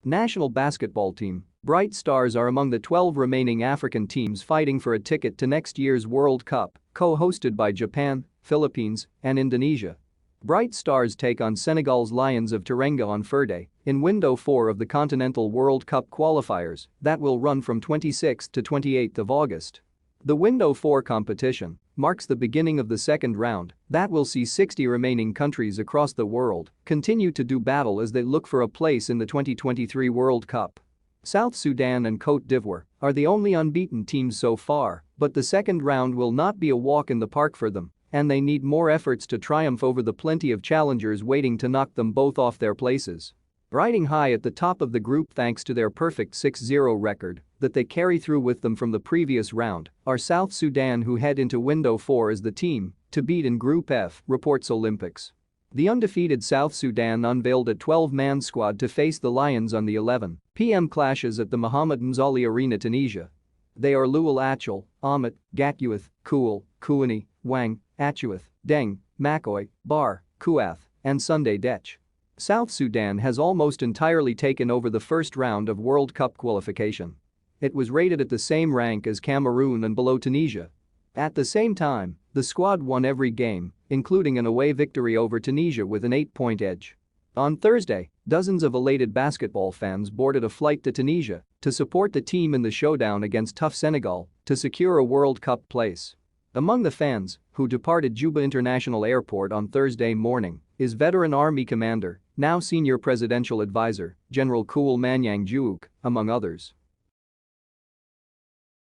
National basketball team. Bright Stars are among the 12 remaining African teams fighting for a ticket to next year's World Cup, co-hosted by Japan, Philippines, and Indonesia. Bright Stars take on Senegal's Lions of Tereng on Friday in Window 4 of the Continental World Cup qualifiers that will run from 26 to 28 of August. The Window 4 competition marks the beginning of the second round that will see 60 remaining countries across the world continue to do battle as they look for a place in the 2023 World Cup. South Sudan and Côte d'Ivoire are the only unbeaten teams so far, but the second round will not be a walk in the park for them, and they need more efforts to triumph over the plenty of challengers waiting to knock them both off their places. Riding high at the top of the group thanks to their perfect 6-0 record that they carry through with them from the previous round are South Sudan, who head into Window 4 as the team to beat in Group F, reports Olympics. The undefeated South Sudan unveiled a 12-man squad to face the Lions on the 11 p.m. clashes at the Mohamed Mzali Arena, Tunisia. They are Lual Achel, Ahmet, Gakuath, Koul, Kouani, Wang, Achuath, Deng, Makoy, Bar, Kuath, and Sunday Dech. South Sudan has almost entirely taken over the first round of World Cup qualification. It was rated at the same rank as Cameroon and below Tunisia. At the same time, the squad won every game, including an away victory over Tunisia with an 8-point edge. On Thursday, dozens of elated basketball fans boarded a flight to Tunisia to support the team in the showdown against tough Senegal to secure a World Cup place. Among the fans who departed Juba International Airport on Thursday morning is veteran Army commander, now senior presidential advisor, General Koul Manyang Juuk, among others.